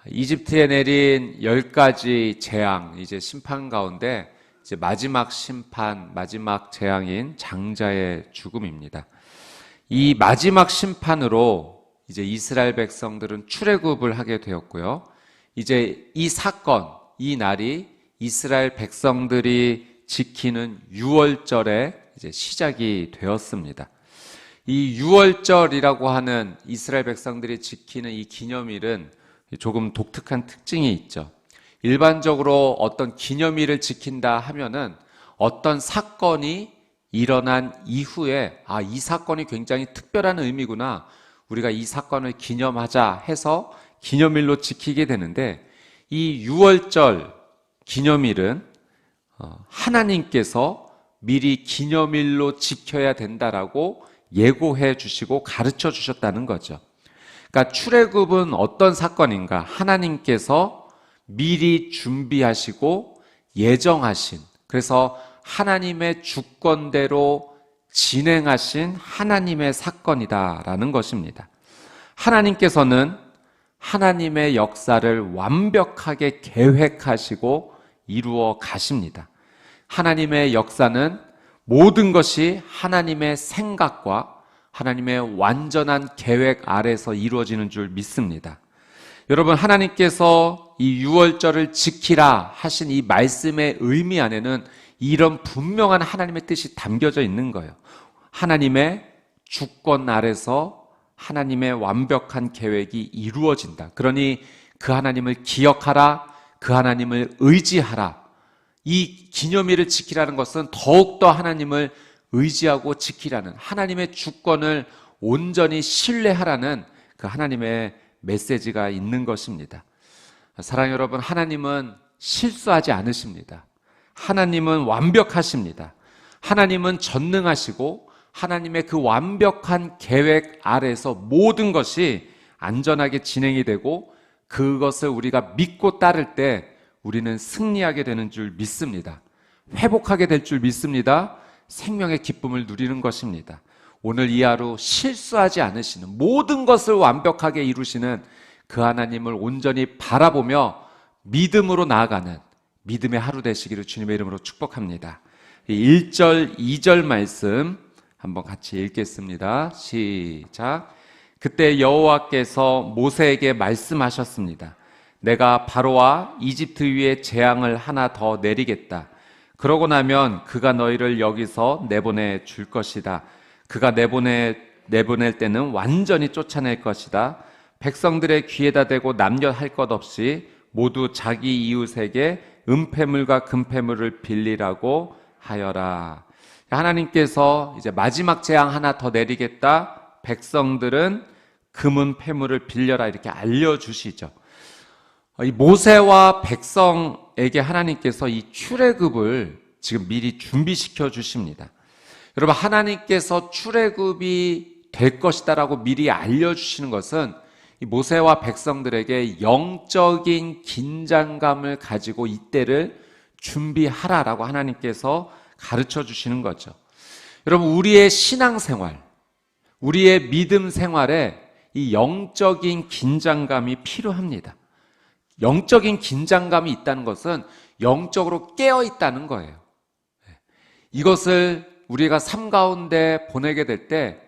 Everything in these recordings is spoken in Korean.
이집트에 내린 10가지 재앙, 이제 심판 가운데 이제 마지막 심판, 마지막 재앙인 장자의 죽음입니다. 이 마지막 심판으로 이제 이스라엘 백성들은 출애굽을 하게 되었고요. 이제 이 사건, 이 날이 이스라엘 백성들이 지키는 유월절의 이제 시작이 되었습니다. 이 유월절이라고 하는 이스라엘 백성들이 지키는 이 기념일은 조금 독특한 특징이 있죠. 일반적으로 어떤 기념일을 지킨다 하면은 어떤 사건이 일어난 이후에 이 사건이 굉장히 특별한 의미구나, 우리가 이 사건을 기념하자 해서 기념일로 지키게 되는데, 이 유월절 기념일은 하나님께서 미리 기념일로 지켜야 된다라고 예고해 주시고 가르쳐 주셨다는 거죠. 그러니까 출애굽은 어떤 사건인가? 하나님께서 미리 준비하시고 예정하신, 그래서 하나님의 주권대로 진행하신 하나님의 사건이다라는 것입니다. 하나님께서는 하나님의 역사를 완벽하게 계획하시고 이루어 가십니다. 하나님의 역사는 모든 것이 하나님의 생각과 하나님의 완전한 계획 아래서 이루어지는 줄 믿습니다. 여러분, 하나님께서 이 유월절을 지키라 하신 이 말씀의 의미 안에는 이런 분명한 하나님의 뜻이 담겨져 있는 거예요. 하나님의 주권 아래서 하나님의 완벽한 계획이 이루어진다. 그러니 그 하나님을 기억하라, 그 하나님을 의지하라. 이 기념일을 지키라는 것은 더욱더 하나님을 의지하고 지키라는, 하나님의 주권을 온전히 신뢰하라는 그 하나님의 메시지가 있는 것입니다. 사랑하는 여러분, 하나님은 실수하지 않으십니다. 하나님은 완벽하십니다. 하나님은 전능하시고 하나님의 그 완벽한 계획 아래서 모든 것이 안전하게 진행이 되고, 그것을 우리가 믿고 따를 때 우리는 승리하게 되는 줄 믿습니다. 회복하게 될 줄 믿습니다. 생명의 기쁨을 누리는 것입니다. 오늘 이 하루 실수하지 않으시는, 모든 것을 완벽하게 이루시는 그 하나님을 온전히 바라보며 믿음으로 나아가는 믿음의 하루 되시기를 주님의 이름으로 축복합니다. 1절, 2절 말씀 한번 같이 읽겠습니다. 시작. 그때 여호와께서 모세에게 말씀하셨습니다. 내가 바로와 이집트 위에 재앙을 하나 더 내리겠다. 그러고 나면 그가 너희를 여기서 내보내 줄 것이다. 그가 내보낼 때는 완전히 쫓아낼 것이다. 백성들의 귀에다 대고 남겨 할 것 없이 모두 자기 이웃에게 은폐물과 금폐물을 빌리라고 하여라. 하나님께서 이제 마지막 재앙 하나 더 내리겠다. 백성들은 금은 폐물을 빌려라, 이렇게 알려주시죠. 이 모세와 백성에게 하나님께서 이 출애굽을 지금 미리 준비시켜 주십니다. 여러분, 하나님께서 출애굽이 될 것이다라고 미리 알려주시는 것은 이 모세와 백성들에게 영적인 긴장감을 가지고 이때를 준비하라라고 하나님께서 가르쳐 주시는 거죠. 여러분, 우리의 신앙생활, 우리의 믿음 생활에 이 영적인 긴장감이 필요합니다. 영적인 긴장감이 있다는 것은 영적으로 깨어 있다는 거예요. 이것을 우리가 삶 가운데 보내게 될 때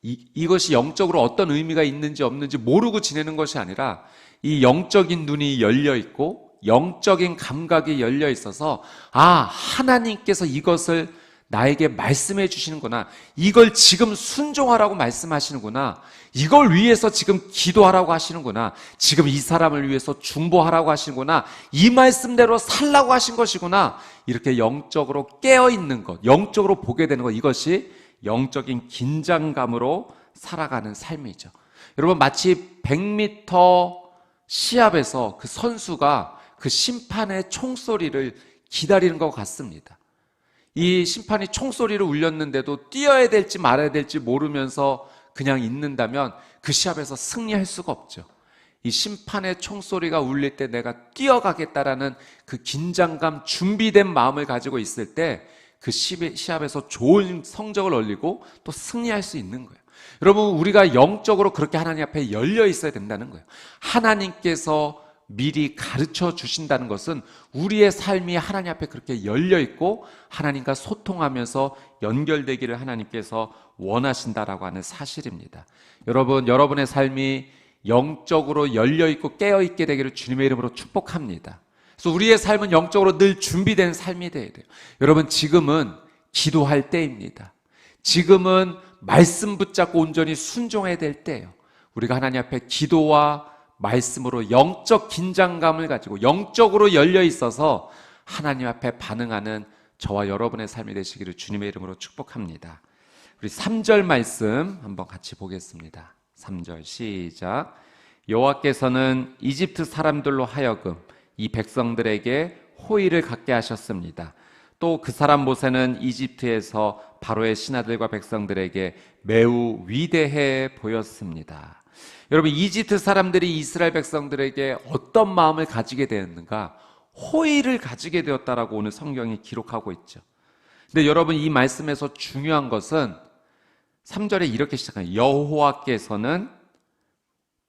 이것이 영적으로 어떤 의미가 있는지 없는지 모르고 지내는 것이 아니라 이 영적인 눈이 열려 있고 영적인 감각이 열려 있어서 하나님께서 이것을 나에게 말씀해 주시는구나, 이걸 지금 순종하라고 말씀하시는구나, 이걸 위해서 지금 기도하라고 하시는구나, 지금 이 사람을 위해서 중보하라고 하시는구나, 이 말씀대로 살라고 하신 것이구나, 이렇게 영적으로 깨어있는 것, 영적으로 보게 되는 것, 이것이 영적인 긴장감으로 살아가는 삶이죠. 여러분, 마치 100m 시합에서 그 선수가 그 심판의 총소리를 기다리는 것 같습니다. 이 심판이 총소리를 울렸는데도 뛰어야 될지 말아야 될지 모르면서 그냥 있는다면 그 시합에서 승리할 수가 없죠. 이 심판의 총소리가 울릴 때 내가 뛰어가겠다라는 그 긴장감, 준비된 마음을 가지고 있을 때 그 시합에서 좋은 성적을 올리고 또 승리할 수 있는 거예요. 여러분, 우리가 영적으로 그렇게 하나님 앞에 열려 있어야 된다는 거예요. 하나님께서 미리 가르쳐 주신다는 것은 우리의 삶이 하나님 앞에 그렇게 열려 있고 하나님과 소통하면서 연결되기를 하나님께서 원하신다라고 하는 사실입니다. 여러분, 여러분의 삶이 영적으로 열려 있고 깨어 있게 되기를 주님의 이름으로 축복합니다. 그래서 우리의 삶은 영적으로 늘 준비된 삶이 되어야 돼요. 여러분, 지금은 기도할 때입니다. 지금은 말씀 붙잡고 온전히 순종해야 될 때예요. 우리가 하나님 앞에 기도와 말씀으로 영적 긴장감을 가지고 영적으로 열려 있어서 하나님 앞에 반응하는 저와 여러분의 삶이 되시기를 주님의 이름으로 축복합니다. 우리 3절 말씀 한번 같이 보겠습니다. 3절 시작. 여호와께서는 이집트 사람들로 하여금 이 백성들에게 호의를 갖게 하셨습니다. 또 그 사람 모세는 이집트에서 바로의 신하들과 백성들에게 매우 위대해 보였습니다. 여러분, 이집트 사람들이 이스라엘 백성들에게 어떤 마음을 가지게 되었는가? 호의를 가지게 되었다라고 오늘 성경이 기록하고 있죠. 근데 여러분, 이 말씀에서 중요한 것은 3절에 이렇게 시작해요. 여호와께서는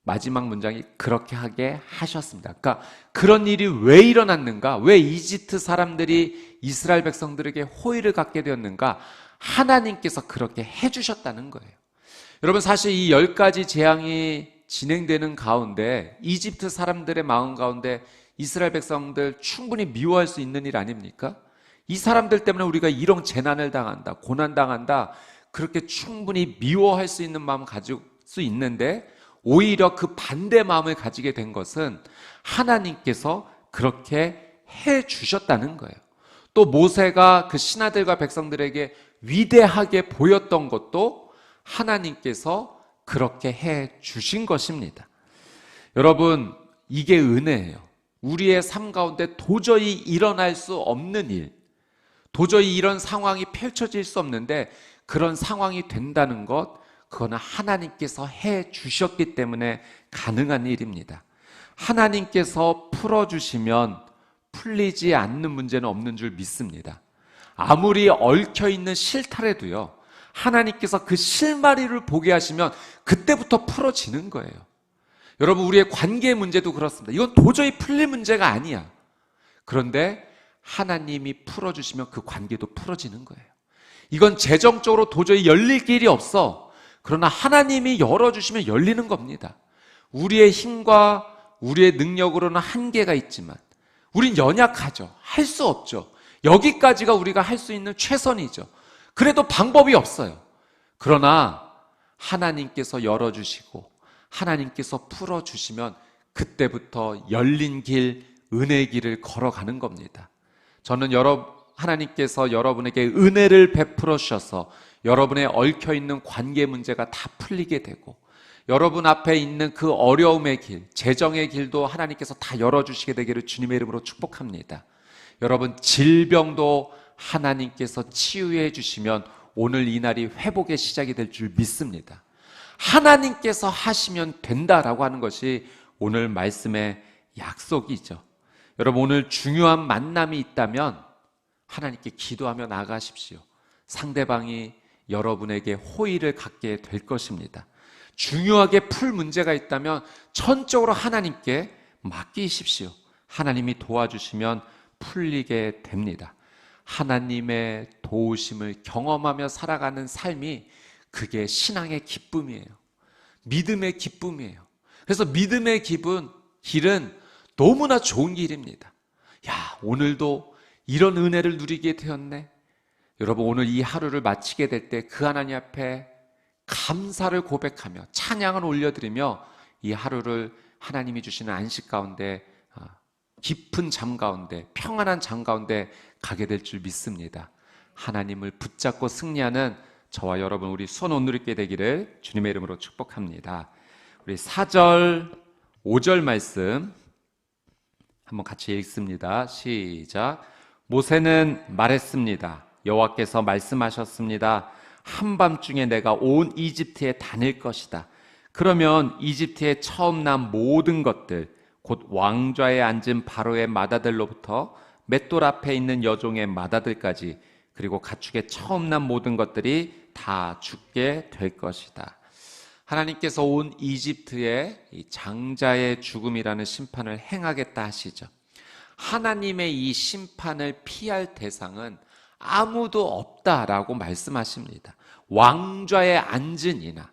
마지막 문장이 그렇게 하게 하셨습니다. 그러니까 그런 일이 왜 일어났는가? 왜 이집트 사람들이 이스라엘 백성들에게 호의를 갖게 되었는가? 하나님께서 그렇게 해주셨다는 거예요. 여러분, 사실 이 10가지 재앙이 진행되는 가운데 이집트 사람들의 마음 가운데 이스라엘 백성들 충분히 미워할 수 있는 일 아닙니까? 이 사람들 때문에 우리가 이런 재난을 당한다, 고난당한다, 그렇게 충분히 미워할 수 있는 마음을 가질 수 있는데 오히려 그 반대 마음을 가지게 된 것은 하나님께서 그렇게 해 주셨다는 거예요. 또 모세가 그 신하들과 백성들에게 위대하게 보였던 것도 하나님께서 그렇게 해 주신 것입니다. 여러분, 이게 은혜예요. 우리의 삶 가운데 도저히 일어날 수 없는 일, 도저히 이런 상황이 펼쳐질 수 없는데 그런 상황이 된다는 것, 그거는 하나님께서 해 주셨기 때문에 가능한 일입니다. 하나님께서 풀어주시면 풀리지 않는 문제는 없는 줄 믿습니다. 아무리 얽혀있는 실타래도요, 하나님께서 그 실마리를 보게 하시면 그때부터 풀어지는 거예요. 여러분, 우리의 관계 문제도 그렇습니다. 이건 도저히 풀릴 문제가 아니야. 그런데 하나님이 풀어주시면 그 관계도 풀어지는 거예요. 이건 재정적으로 도저히 열릴 길이 없어. 그러나 하나님이 열어주시면 열리는 겁니다. 우리의 힘과 우리의 능력으로는 한계가 있지만 우린 연약하죠. 할 수 없죠. 여기까지가 우리가 할 수 있는 최선이죠. 그래도 방법이 없어요. 그러나 하나님께서 열어주시고 하나님께서 풀어주시면 그때부터 열린 길, 은혜의 길을 걸어가는 겁니다. 저는 하나님께서 여러분에게 은혜를 베풀어 주셔서 여러분의 얽혀있는 관계 문제가 다 풀리게 되고 여러분 앞에 있는 그 어려움의 길, 재정의 길도 하나님께서 다 열어주시게 되기를 주님의 이름으로 축복합니다. 여러분, 질병도 하나님께서 치유해 주시면 오늘 이 날이 회복의 시작이 될 줄 믿습니다. 하나님께서 하시면 된다라고 하는 것이 오늘 말씀의 약속이죠. 여러분, 오늘 중요한 만남이 있다면 하나님께 기도하며 나아가십시오. 상대방이 여러분에게 호의를 갖게 될 것입니다. 중요하게 풀 문제가 있다면 전적으로 하나님께 맡기십시오. 하나님이 도와주시면 풀리게 됩니다. 하나님의 도우심을 경험하며 살아가는 삶이 그게 신앙의 기쁨이에요. 믿음의 기쁨이에요. 그래서 믿음의 길은 너무나 좋은 길입니다. 야, 오늘도 이런 은혜를 누리게 되었네. 여러분, 오늘 이 하루를 마치게 될 때 그 하나님 앞에 감사를 고백하며 찬양을 올려드리며 이 하루를 하나님이 주시는 안식 가운데, 깊은 잠 가운데, 평안한 잠 가운데 가게 될 줄 믿습니다. 하나님을 붙잡고 승리하는 저와 여러분, 우리 손 온누리께 되기를 주님의 이름으로 축복합니다. 우리 4절, 5절 말씀 한번 같이 읽습니다. 시작. 모세는 말했습니다. 여호와께서 말씀하셨습니다. 한밤중에 내가 온 이집트에 다닐 것이다. 그러면 이집트에 처음 난 모든 것들, 곧 왕좌에 앉은 바로의 맏아들로부터 맷돌 앞에 있는 여종의 맏아들까지, 그리고 가축에 처음 난 모든 것들이 다 죽게 될 것이다. 하나님께서 온 이집트에 이 장자의 죽음이라는 심판을 행하겠다 하시죠. 하나님의 이 심판을 피할 대상은 아무도 없다라고 말씀하십니다. 왕좌에 앉은 이나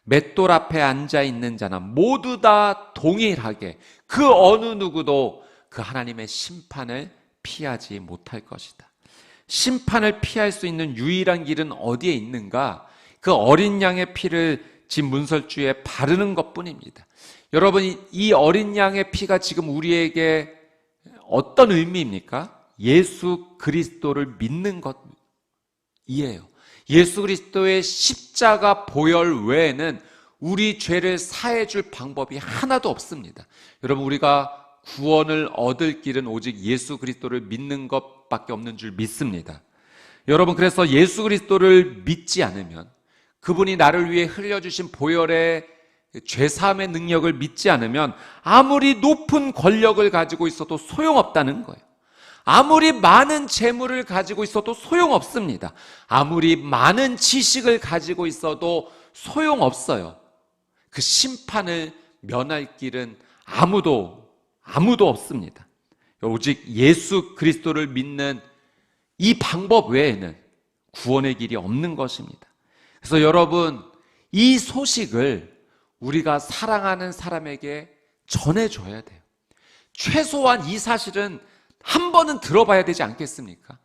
맷돌 앞에 앉아 있는 자나 모두 다 동일하게 그 어느 누구도 그 하나님의 심판을 피하지 못할 것이다. 심판을 피할 수 있는 유일한 길은 어디에 있는가? 그 어린 양의 피를 집 문설주에 바르는 것뿐입니다. 여러분, 이 어린 양의 피가 지금 우리에게 어떤 의미입니까? 예수 그리스도를 믿는 것이에요. 예수 그리스도의 십자가 보혈 외에는 우리 죄를 사해 줄 방법이 하나도 없습니다. 여러분, 우리가 구원을 얻을 길은 오직 예수 그리스도를 믿는 것밖에 없는 줄 믿습니다. 여러분, 그래서 예수 그리스도를 믿지 않으면, 그분이 나를 위해 흘려주신 보혈의 죄사함의 능력을 믿지 않으면 아무리 높은 권력을 가지고 있어도 소용없다는 거예요. 아무리 많은 재물을 가지고 있어도 소용없습니다. 아무리 많은 지식을 가지고 있어도 소용없어요. 그 심판을 면할 길은 아무도 없습니다. 오직 예수 그리스도를 믿는 이 방법 외에는 구원의 길이 없는 것입니다. 그래서 여러분, 이 소식을 우리가 사랑하는 사람에게 전해줘야 돼요. 최소한 이 사실은 한 번은 들어봐야 되지 않겠습니까?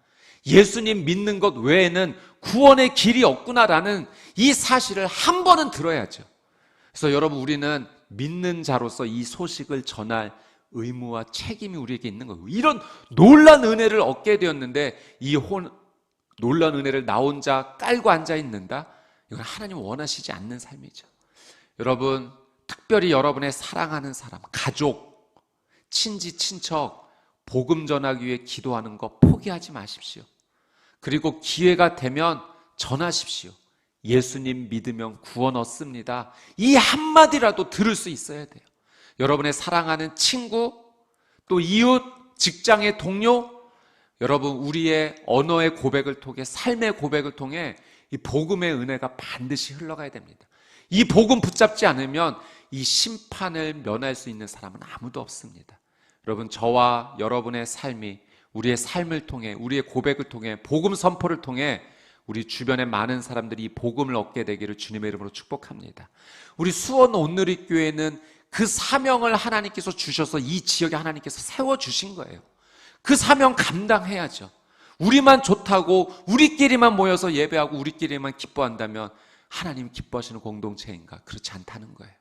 예수님 믿는 것 외에는 구원의 길이 없구나라는 이 사실을 한 번은 들어야죠. 그래서 여러분, 우리는 믿는 자로서 이 소식을 전할 의무와 책임이 우리에게 있는 거예요. 이런 놀란 은혜를 얻게 되었는데 이 놀란 은혜를 나 혼자 깔고 앉아 있는다? 이건 하나님 원하시지 않는 삶이죠. 여러분, 특별히 여러분의 사랑하는 사람, 가족, 친지, 친척 복음 전하기 위해 기도하는 거 포기하지 마십시오. 그리고 기회가 되면 전하십시오. 예수님 믿으면 구원 얻습니다. 이 한마디라도 들을 수 있어야 돼요. 여러분의 사랑하는 친구, 또 이웃, 직장의 동료, 여러분, 우리의 언어의 고백을 통해, 삶의 고백을 통해 이 복음의 은혜가 반드시 흘러가야 됩니다. 이 복음 붙잡지 않으면 이 심판을 면할 수 있는 사람은 아무도 없습니다. 여러분, 저와 여러분의 삶이 우리의 삶을 통해, 우리의 고백을 통해, 복음 선포를 통해 우리 주변의 많은 사람들이 이 복음을 얻게 되기를 주님의 이름으로 축복합니다. 우리 수원 온누리교회는 그 사명을 하나님께서 주셔서 이 지역에 하나님께서 세워주신 거예요. 그 사명 감당해야죠. 우리만 좋다고 우리끼리만 모여서 예배하고 우리끼리만 기뻐한다면 하나님 기뻐하시는 공동체인가? 그렇지 않다는 거예요.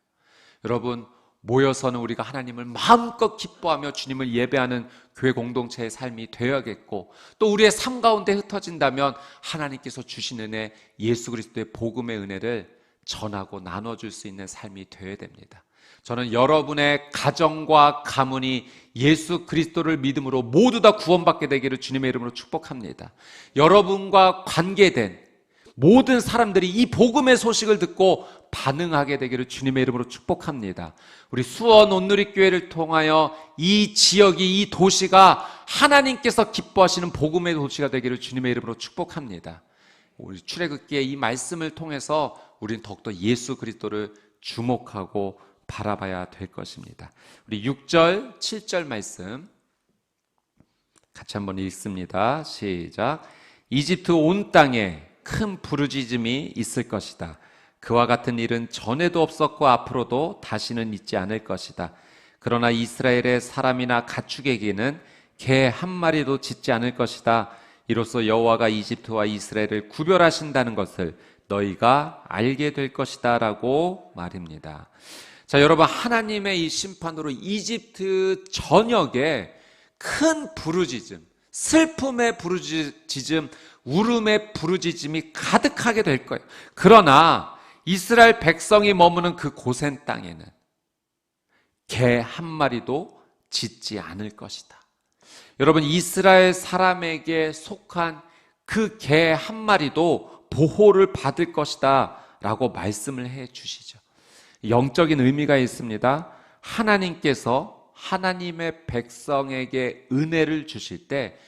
여러분, 모여서는 우리가 하나님을 마음껏 기뻐하며 주님을 예배하는 교회 공동체의 삶이 되어야겠고, 또 우리의 삶 가운데 흩어진다면 하나님께서 주신 은혜, 예수 그리스도의 복음의 은혜를 전하고 나눠줄 수 있는 삶이 되어야 됩니다. 저는 여러분의 가정과 가문이 예수 그리스도를 믿음으로 모두 다 구원받게 되기를 주님의 이름으로 축복합니다. 여러분과 관계된 모든 사람들이 이 복음의 소식을 듣고 반응하게 되기를 주님의 이름으로 축복합니다. 우리 수원 온누리교회를 통하여 이 지역이, 이 도시가 하나님께서 기뻐하시는 복음의 도시가 되기를 주님의 이름으로 축복합니다. 우리 출애굽기의 이 말씀을 통해서 우리는 더욱더 예수 그리스도를 주목하고 바라봐야 될 것입니다. 우리 6절, 7절 말씀 같이 한번 읽습니다. 시작. 이집트 온 땅에 큰 부르짖음이 있을 것이다. 그와 같은 일은 전에도 없었고 앞으로도 다시는 있지 않을 것이다. 그러나 이스라엘의 사람이나 가축에게는 개 한 마리도 짖지 않을 것이다. 이로써 여호와가 이집트와 이스라엘을 구별하신다는 것을 너희가 알게 될 것이다 라고 말입니다. 자, 여러분, 하나님의 이 심판으로 이집트 전역에 큰 부르짖음, 슬픔의 부르짖음, 울음의 부르짖음이 가득하게 될 거예요. 그러나 이스라엘 백성이 머무는 그 고센 땅에는 개 한 마리도 짖지 않을 것이다. 여러분, 이스라엘 사람에게 속한 그 개 한 마리도 보호를 받을 것이다 라고 말씀을 해 주시죠. 영적인 의미가 있습니다. 하나님께서 하나님의 백성에게 은혜를 주실 때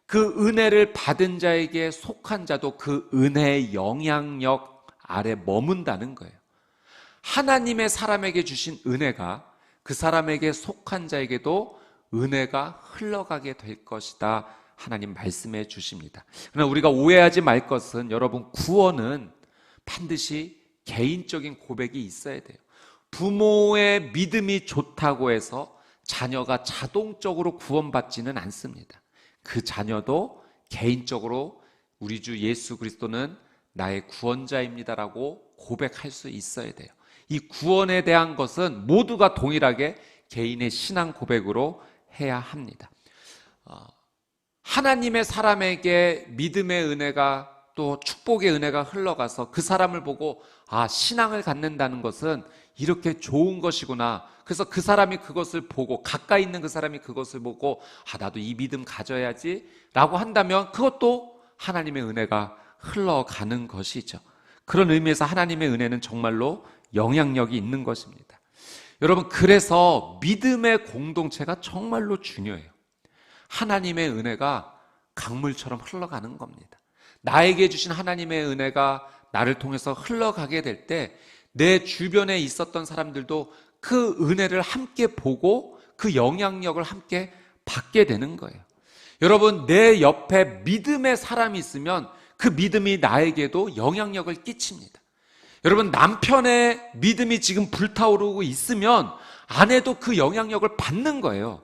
그 은혜를 받은 자에게 속한 자도 그 은혜의 영향력 아래 머문다는 거예요. 하나님의 사람에게 주신 은혜가 그 사람에게 속한 자에게도 은혜가 흘러가게 될 것이다. 하나님 말씀해 주십니다. 그러나 우리가 오해하지 말 것은, 여러분, 구원은 반드시 개인적인 고백이 있어야 돼요. 부모의 믿음이 좋다고 해서 자녀가 자동적으로 구원받지는 않습니다. 그 자녀도 개인적으로 우리 주 예수 그리스도는 나의 구원자입니다라고 고백할 수 있어야 돼요. 이 구원에 대한 것은 모두가 동일하게 개인의 신앙 고백으로 해야 합니다. 하나님의 사람에게 믿음의 은혜가 또 축복의 은혜가 흘러가서 그 사람을 보고 신앙을 갖는다는 것은 이렇게 좋은 것이구나. 그래서 그 사람이 그것을 보고, 가까이 있는 그 사람이 그것을 보고 나도 이 믿음 가져야지 라고 한다면 그것도 하나님의 은혜가 흘러가는 것이죠. 그런 의미에서 하나님의 은혜는 정말로 영향력이 있는 것입니다. 여러분, 그래서 믿음의 공동체가 정말로 중요해요. 하나님의 은혜가 강물처럼 흘러가는 겁니다. 나에게 주신 하나님의 은혜가 나를 통해서 흘러가게 될 때 내 주변에 있었던 사람들도 그 은혜를 함께 보고 그 영향력을 함께 받게 되는 거예요. 여러분, 내 옆에 믿음의 사람이 있으면 그 믿음이 나에게도 영향력을 끼칩니다. 여러분, 남편의 믿음이 지금 불타오르고 있으면 아내도 그 영향력을 받는 거예요.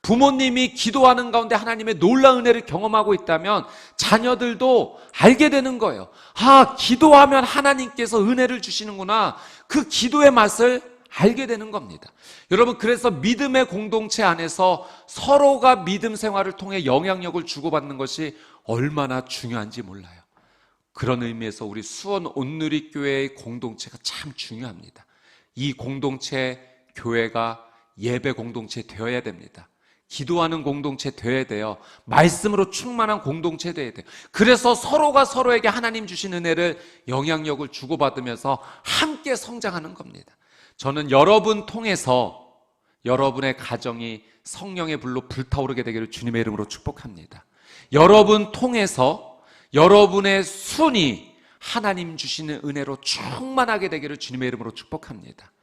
부모님이 기도하는 가운데 하나님의 놀라운 은혜를 경험하고 있다면 자녀들도 알게 되는 거예요. 기도하면 하나님께서 은혜를 주시는구나. 그 기도의 맛을 알게 되는 겁니다. 여러분, 그래서 믿음의 공동체 안에서 서로가 믿음 생활을 통해 영향력을 주고받는 것이 얼마나 중요한지 몰라요. 그런 의미에서 우리 수원 온누리교회의 공동체가 참 중요합니다. 이 공동체, 교회가 예배 공동체 되어야 됩니다. 기도하는 공동체 되어야 돼요. 말씀으로 충만한 공동체 되어야 돼요. 그래서 서로가 서로에게 하나님 주신 은혜를, 영향력을 주고받으면서 함께 성장하는 겁니다. 저는 여러분 통해서 여러분의 가정이 성령의 불로 불타오르게 되기를 주님의 이름으로 축복합니다. 여러분 통해서 여러분의 순이 하나님 주시는 은혜로 충만하게 되기를 주님의 이름으로 축복합니다.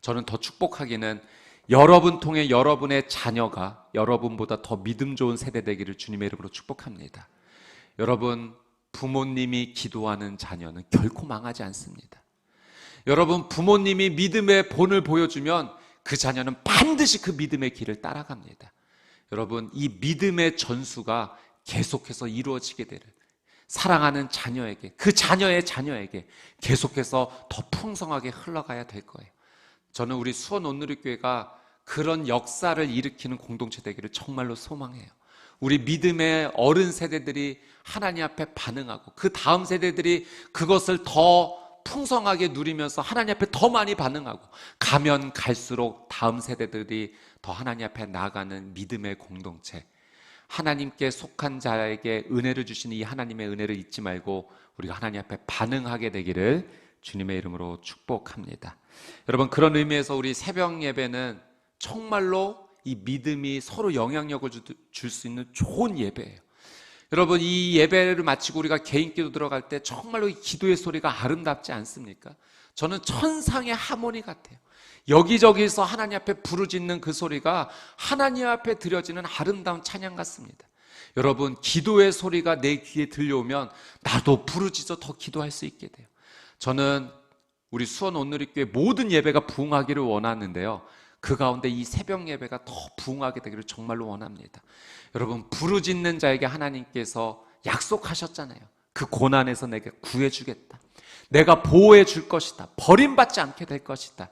저는 더 축복하기는 여러분 통해 여러분의 자녀가 여러분보다 더 믿음 좋은 세대 되기를 주님의 이름으로 축복합니다. 여러분, 부모님이 기도하는 자녀는 결코 망하지 않습니다. 여러분, 부모님이 믿음의 본을 보여주면 그 자녀는 반드시 그 믿음의 길을 따라갑니다. 여러분, 이 믿음의 전수가 계속해서 이루어지게 되는, 사랑하는 자녀에게, 그 자녀의 자녀에게 계속해서 더 풍성하게 흘러가야 될 거예요. 저는 우리 수원 온누리교회가 그런 역사를 일으키는 공동체 되기를 정말로 소망해요. 우리 믿음의 어른 세대들이 하나님 앞에 반응하고 그 다음 세대들이 그것을 더 풍성하게 누리면서 하나님 앞에 더 많이 반응하고, 가면 갈수록 다음 세대들이 더 하나님 앞에 나아가는 믿음의 공동체, 하나님께 속한 자에게 은혜를 주시는 이 하나님의 은혜를 잊지 말고 우리가 하나님 앞에 반응하게 되기를 주님의 이름으로 축복합니다. 여러분, 그런 의미에서 우리 새벽 예배는 정말로 이 믿음이 서로 영향력을 줄 수 있는 좋은 예배예요. 여러분, 이 예배를 마치고 우리가 개인 기도 들어갈 때 정말로 이 기도의 소리가 아름답지 않습니까? 저는 천상의 하모니 같아요. 여기저기서 하나님 앞에 부르짖는 그 소리가 하나님 앞에 드려지는 아름다운 찬양 같습니다. 여러분, 기도의 소리가 내 귀에 들려오면 나도 부르짖어 더 기도할 수 있게 돼요. 저는 우리 수원 온누리교회 모든 예배가 부흥하기를 원하는데요, 그 가운데 이 새벽 예배가 더 부흥하게 되기를 정말로 원합니다. 여러분, 부르짖는 자에게 하나님께서 약속하셨잖아요. 그 고난에서 내게 구해주겠다, 내가 보호해 줄 것이다, 버림받지 않게 될 것이다.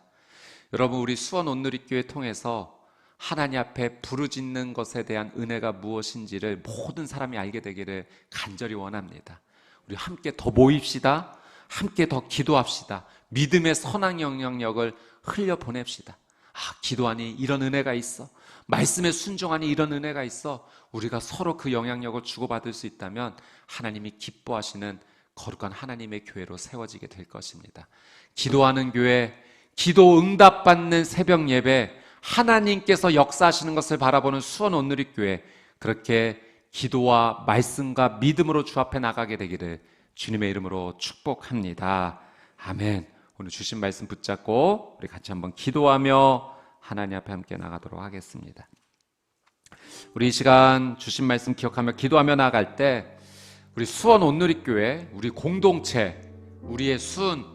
여러분, 우리 수원 온누리교회 통해서 하나님 앞에 부르짖는 것에 대한 은혜가 무엇인지를 모든 사람이 알게 되기를 간절히 원합니다. 우리 함께 더 모입시다. 함께 더 기도합시다. 믿음의 선한 영향력을 흘려보냅시다. 기도하니 이런 은혜가 있어, 말씀에 순종하니 이런 은혜가 있어. 우리가 서로 그 영향력을 주고받을 수 있다면 하나님이 기뻐하시는 거룩한 하나님의 교회로 세워지게 될 것입니다. 기도하는 교회, 기도 응답받는 새벽 예배, 하나님께서 역사하시는 것을 바라보는 수원 온누리교회, 그렇게 기도와 말씀과 믿음으로 주 앞에 나가게 되기를 주님의 이름으로 축복합니다. 아멘. 오늘 주신 말씀 붙잡고 우리 같이 한번 기도하며 하나님 앞에 함께 나가도록 하겠습니다. 우리 이 시간 주신 말씀 기억하며 기도하며 나아갈 때 우리 수원 온누리교회, 우리 공동체, 우리의 순,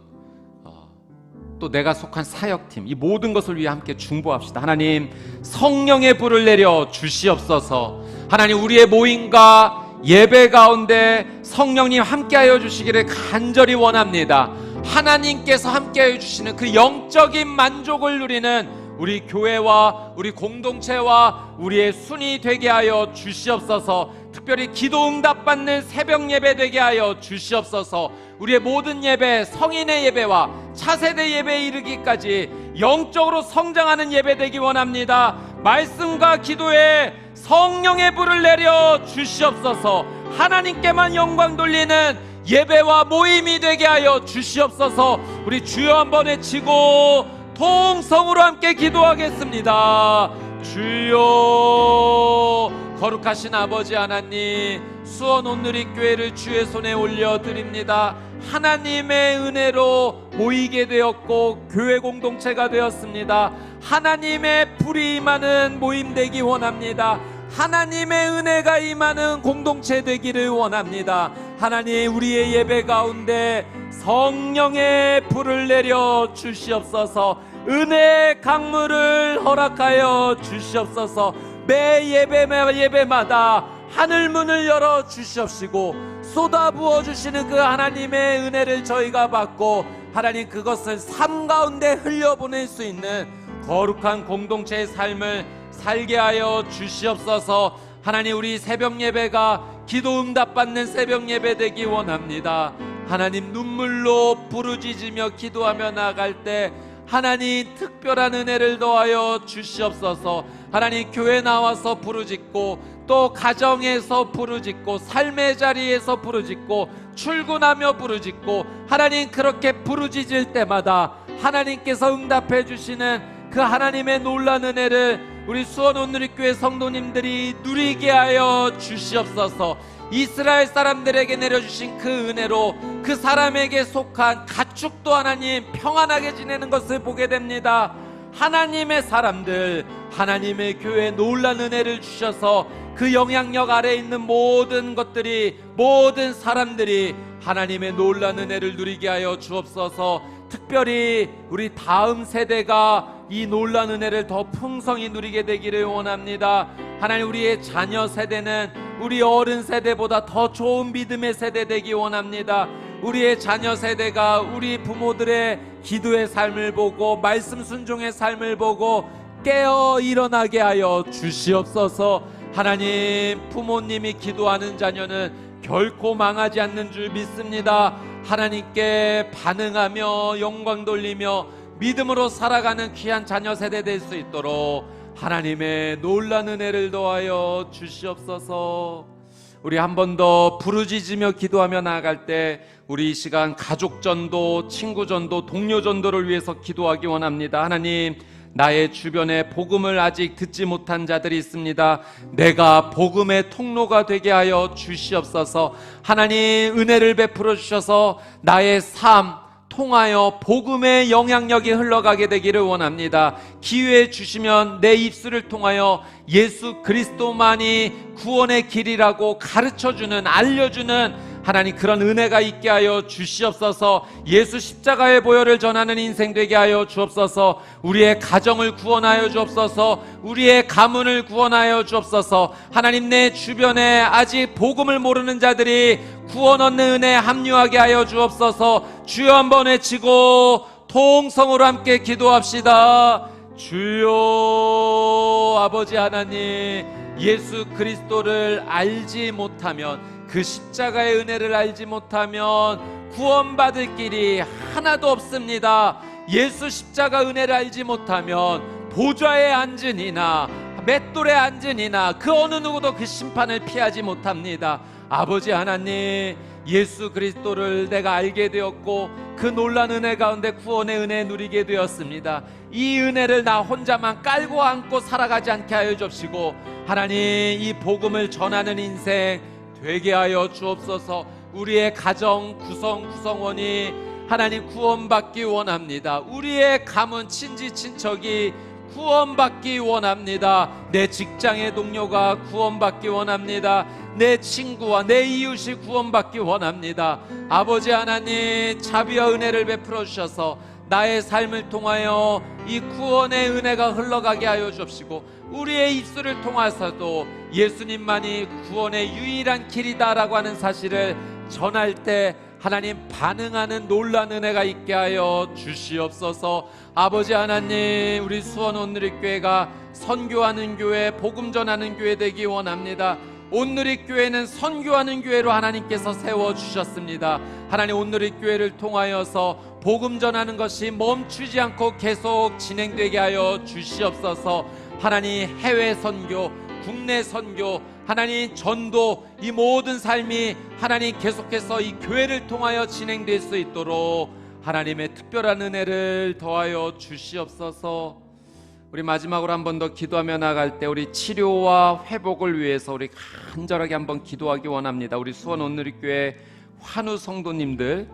또 내가 속한 사역팀, 이 모든 것을 위해 함께 중보합시다. 하나님, 성령의 불을 내려 주시옵소서. 하나님, 우리의 모임과 예배 가운데 성령님 함께하여 주시기를 간절히 원합니다. 하나님께서 함께하여 주시는 그 영적인 만족을 누리는 우리 교회와 우리 공동체와 우리의 순이 되게 하여 주시옵소서. 특별히 기도 응답받는 새벽 예배 되게 하여 주시옵소서. 우리의 모든 예배, 성인의 예배와 차세대 예배에 이르기까지 영적으로 성장하는 예배 되기 원합니다. 말씀과 기도에 성령의 불을 내려 주시옵소서. 하나님께만 영광 돌리는 예배와 모임이 되게 하여 주시옵소서. 우리 주여 한번 외치고 통성으로 함께 기도하겠습니다. 주여, 거룩하신 아버지 하나님, 수원 온누리교회를 주의 손에 올려드립니다. 하나님의 은혜로 모이게 되었고 교회 공동체가 되었습니다. 하나님의 불이 임하는 모임 되기 원합니다. 하나님의 은혜가 임하는 공동체 되기를 원합니다. 하나님, 우리의 예배 가운데 성령의 불을 내려 주시옵소서. 은혜의 강물을 허락하여 주시옵소서. 매 예배마다 하늘문을 열어 주시옵시고 쏟아부어 주시는 그 하나님의 은혜를 저희가 받고 하나님, 그것을 삶 가운데 흘려보낼 수 있는 거룩한 공동체의 삶을 살게 하여 주시옵소서. 하나님, 우리 새벽 예배가 기도 응답받는 새벽 예배 되기 원합니다. 하나님, 눈물로 부르짖으며 기도하며 나아갈 때 하나님, 특별한 은혜를 더하여 주시옵소서. 하나님, 교회 나와서 부르짖고 또 가정에서 부르짖고 삶의 자리에서 부르짖고 출근하며 부르짖고 하나님, 그렇게 부르짖을 때마다 하나님께서 응답해 주시는 그 하나님의 놀라운 은혜를 우리 수원 온누리교회 성도님들이 누리게 하여 주시옵소서. 이스라엘 사람들에게 내려주신 그 은혜로 그 사람에게 속한 가축도 하나님 평안하게 지내는 것을 보게 됩니다. 하나님의 사람들, 하나님의 교회에 놀라운 은혜를 주셔서 그 영향력 아래에 있는 모든 것들이, 모든 사람들이 하나님의 놀라운 은혜를 누리게 하여 주옵소서. 특별히 우리 다음 세대가 이 놀라운 은혜를 더 풍성히 누리게 되기를 원합니다. 하나님, 우리의 자녀 세대는 우리 어른 세대보다 더 좋은 믿음의 세대 되기 원합니다. 우리의 자녀 세대가 우리 부모들의 기도의 삶을 보고 말씀 순종의 삶을 보고 깨어 일어나게 하여 주시옵소서. 하나님, 부모님이 기도하는 자녀는 결코 망하지 않는 줄 믿습니다. 하나님께 반응하며 영광 돌리며 믿음으로 살아가는 귀한 자녀 세대 될 수 있도록 하나님의 놀라운 은혜를 더하여 주시옵소서. 우리 한 번 더 부르짖으며 기도하며 나아갈 때 우리 이 시간 가족 전도, 친구 전도, 동료 전도를 위해서 기도하기 원합니다. 하나님, 나의 주변에 복음을 아직 듣지 못한 자들이 있습니다. 내가 복음의 통로가 되게 하여 주시옵소서. 하나님, 은혜를 베풀어 주셔서 나의 삶 통하여 복음의 영향력이 흘러가게 되기를 원합니다. 기회 주시면 내 입술을 통하여 예수 그리스도만이 구원의 길이라고 가르쳐주는, 알려주는 하나님, 그런 은혜가 있게 하여 주시옵소서. 예수 십자가의 보혈을 전하는 인생 되게 하여 주옵소서. 우리의 가정을 구원하여 주옵소서. 우리의 가문을 구원하여 주옵소서. 하나님, 내 주변에 아직 복음을 모르는 자들이 구원 얻는 은혜에 합류하게 하여 주옵소서. 주여 한번 외치고 통성으로 함께 기도합시다. 주여, 아버지 하나님, 예수 그리스도를 알지 못하면, 그 십자가의 은혜를 알지 못하면 구원받을 길이 하나도 없습니다. 예수 십자가 은혜를 알지 못하면 보좌에 앉은 이나 맷돌에 앉은 이나 그 어느 누구도 그 심판을 피하지 못합니다. 아버지 하나님, 예수 그리스도를 내가 알게 되었고 그 놀라운 은혜 가운데 구원의 은혜 누리게 되었습니다. 이 은혜를 나 혼자만 깔고 안고 살아가지 않게 하여 주옵시고, 하나님, 이 복음을 전하는 인생 되게 하여 주옵소서. 우리의 가정 구성원이 하나님 구원받기 원합니다. 우리의 가문 친지 친척이 구원받기 원합니다. 내 직장의 동료가 구원받기 원합니다. 내 친구와 내 이웃이 구원받기 원합니다. 아버지 하나님, 자비와 은혜를 베풀어 주셔서 나의 삶을 통하여 이 구원의 은혜가 흘러가게 하여 주옵시고, 우리의 입술을 통해서도 예수님만이 구원의 유일한 길이다라고 하는 사실을 전할 때 하나님 반응하는 놀라운 은혜가 있게 하여 주시옵소서. 아버지 하나님, 우리 수원 온누리교회가 선교하는 교회, 복음 전하는 교회 되기 원합니다. 온누리교회는 선교하는 교회로 하나님께서 세워주셨습니다. 하나님, 온누리교회를 통하여서 복음 전하는 것이 멈추지 않고 계속 진행되게 하여 주시옵소서. 하나님, 해외 선교, 국내 선교, 하나님 전도, 이 모든 삶이 하나님 계속해서 이 교회를 통하여 진행될 수 있도록 하나님의 특별한 은혜를 더하여 주시옵소서. 우리 마지막으로 한 번 더 기도하며 나갈 때 우리 치료와 회복을 위해서 우리 간절하게 한번 기도하기 원합니다. 우리 수원 온누리교회 환우 성도님들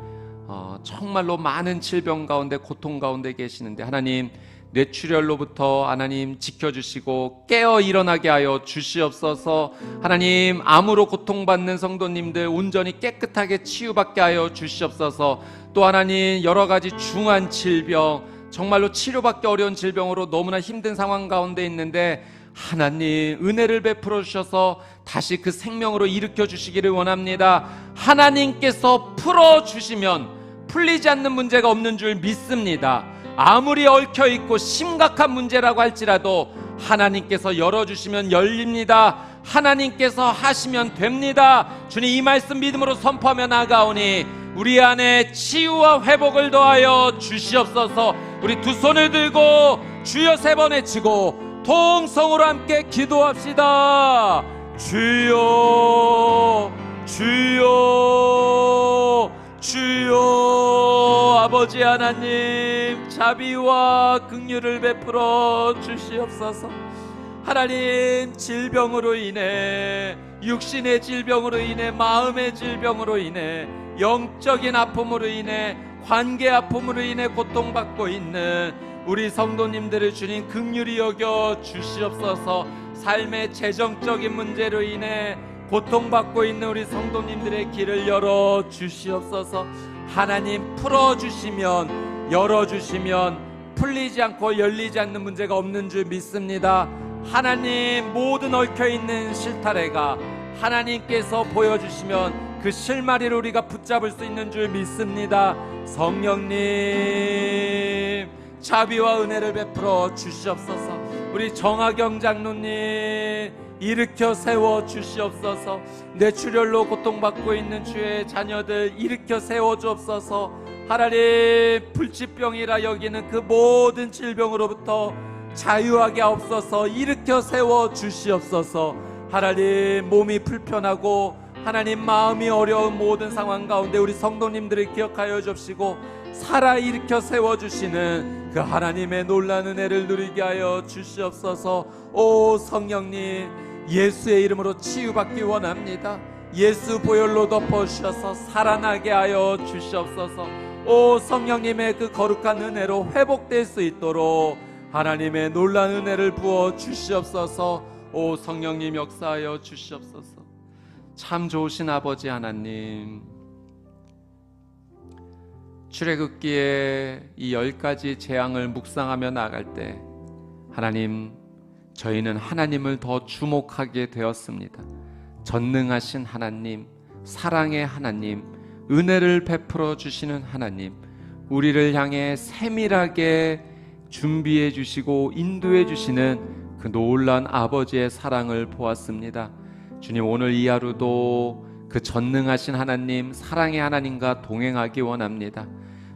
정말로 많은 질병 가운데, 고통 가운데 계시는데 하나님, 뇌출혈로부터 하나님 지켜주시고 깨어 일어나게 하여 주시옵소서. 하나님, 암으로 고통받는 성도님들 온전히 깨끗하게 치유받게 하여 주시옵소서. 또 하나님, 여러 가지 중한 질병, 정말로 치료받기 어려운 질병으로 너무나 힘든 상황 가운데 있는데 하나님, 은혜를 베풀어 주셔서 다시 그 생명으로 일으켜 주시기를 원합니다. 하나님께서 풀어주시면 풀리지 않는 문제가 없는 줄 믿습니다. 아무리 얽혀있고 심각한 문제라고 할지라도 하나님께서 열어주시면 열립니다. 하나님께서 하시면 됩니다. 주님, 이 말씀 믿음으로 선포하며 나아가오니 우리 안에 치유와 회복을 더하여 주시옵소서. 우리 두 손을 들고 주여 3번 외치고 통성으로 함께 기도합시다. 주여, 주여, 주여. 아버지 하나님, 자비와 긍휼을 베풀어 주시옵소서. 하나님, 질병으로 인해, 육신의 질병으로 인해, 마음의 질병으로 인해, 영적인 아픔으로 인해, 관계 아픔으로 인해 고통받고 있는 우리 성도님들을 주님 긍휼히 여겨 주시옵소서. 삶의 재정적인 문제로 인해 고통받고 있는 우리 성도님들의 길을 열어 주시옵소서. 하나님, 풀어주시면, 열어주시면 풀리지 않고 열리지 않는 문제가 없는 줄 믿습니다. 하나님, 모든 얽혀있는 실타래가 하나님께서 보여주시면 그 실마리를 우리가 붙잡을 수 있는 줄 믿습니다. 성령님, 자비와 은혜를 베풀어 주시옵소서. 우리 정하경 장로님 일으켜 세워 주시옵소서. 뇌출혈로 고통받고 있는 주의 자녀들 일으켜 세워 주옵소서. 하나님, 불치병이라 여기는 그 모든 질병으로부터 자유하게 하옵소서. 일으켜 세워 주시옵소서. 하나님, 몸이 불편하고 하나님, 마음이 어려운 모든 상황 가운데 우리 성도님들을 기억하여 주시고 살아 일으켜 세워주시는 그 하나님의 놀라운 은혜를 누리게 하여 주시옵소서. 오 성령님, 예수의 이름으로 치유받기 원합니다. 예수 보혈로 덮어주셔서 살아나게 하여 주시옵소서. 오 성령님의 그 거룩한 은혜로 회복될 수 있도록 하나님의 놀라운 은혜를 부어 주시옵소서. 오 성령님, 역사하여 주시옵소서. 참 좋으신 아버지 하나님, 출애굽기에 이 10가지 재앙을 묵상하며 나아갈 때 하나님, 저희는 하나님을 더 주목하게 되었습니다. 전능하신 하나님, 사랑의 하나님, 은혜를 베풀어 주시는 하나님, 우리를 향해 세밀하게 준비해 주시고 인도해 주시는 그 놀라운 아버지의 사랑을 보았습니다. 주님, 오늘 이 하루도 그 전능하신 하나님, 사랑의 하나님과 동행하기 원합니다.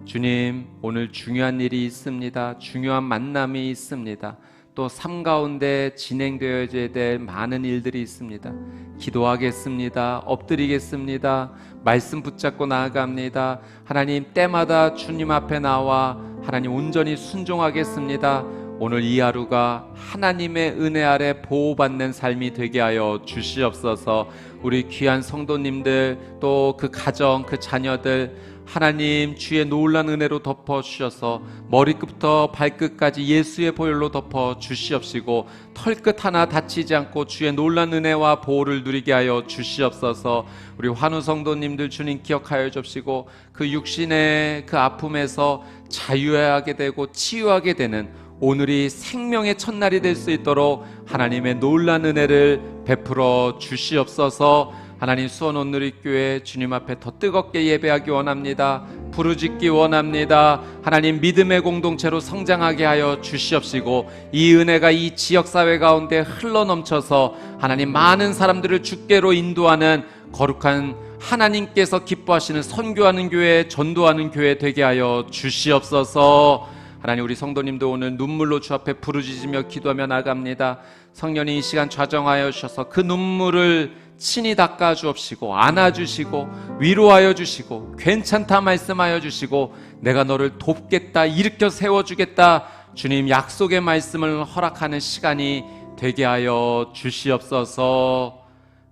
주님, 오늘 중요한 일이 있습니다. 중요한 만남이 있습니다. 또 삶 가운데 진행되어야 될 많은 일들이 있습니다. 기도하겠습니다. 엎드리겠습니다. 말씀 붙잡고 나아갑니다. 하나님, 때마다 주님 앞에 나와 하나님 온전히 순종하겠습니다. 오늘 이 하루가 하나님의 은혜 아래 보호받는 삶이 되게 하여 주시옵소서. 우리 귀한 성도님들, 또 그 가정, 그 자녀들 하나님 주의 놀란 은혜로 덮어주셔서 머리끝부터 발끝까지 예수의 보혈로 덮어주시옵시고 털끝 하나 다치지 않고 주의 놀란 은혜와 보호를 누리게 하여 주시옵소서. 우리 환우 성도님들 주님 기억하여 주시고 그 육신의 그 아픔에서 자유하게 되고 치유하게 되는 오늘이 생명의 첫날이 될 수 있도록 하나님의 놀란 은혜를 베풀어 주시옵소서. 하나님 수원 온누리교회 주님 앞에 더 뜨겁게 예배하기 원합니다. 부르짖기 원합니다. 하나님 믿음의 공동체로 성장하게 하여 주시옵시고 이 은혜가 이 지역사회 가운데 흘러넘쳐서 하나님 많은 사람들을 주께로 인도하는 거룩한 하나님께서 기뻐하시는 선교하는 교회, 전도하는 교회 되게 하여 주시옵소서. 하나님 우리 성도님도 오늘 눈물로 주 앞에 부르짖으며 기도하며 나갑니다. 성령이 이 시간 좌정하여 주셔서 그 눈물을 친히 닦아 주옵시고 안아주시고 위로하여 주시고 괜찮다 말씀하여 주시고 내가 너를 돕겠다 일으켜 세워주겠다 주님 약속의 말씀을 허락하는 시간이 되게 하여 주시옵소서.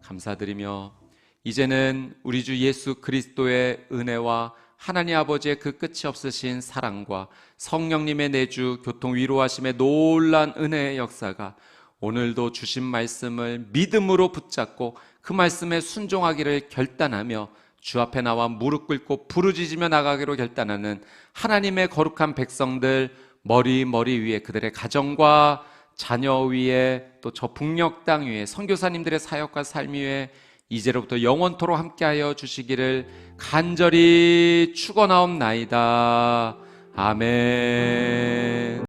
감사드리며 이제는 우리 주 예수 그리스도의 은혜와 하나님 아버지의 그 끝이 없으신 사랑과 성령님의 내주 교통 위로하심의 놀란 은혜의 역사가 오늘도 주신 말씀을 믿음으로 붙잡고 그 말씀에 순종하기를 결단하며 주 앞에 나와 무릎 꿇고 부르짖으며 나가기로 결단하는 하나님의 거룩한 백성들 머리 위에 그들의 가정과 자녀 위에 또 저 북녘 땅 위에 선교사님들의 사역과 삶 위에 이제로부터 영원토록 함께하여 주시기를 간절히 축원하옵나이다. 아멘.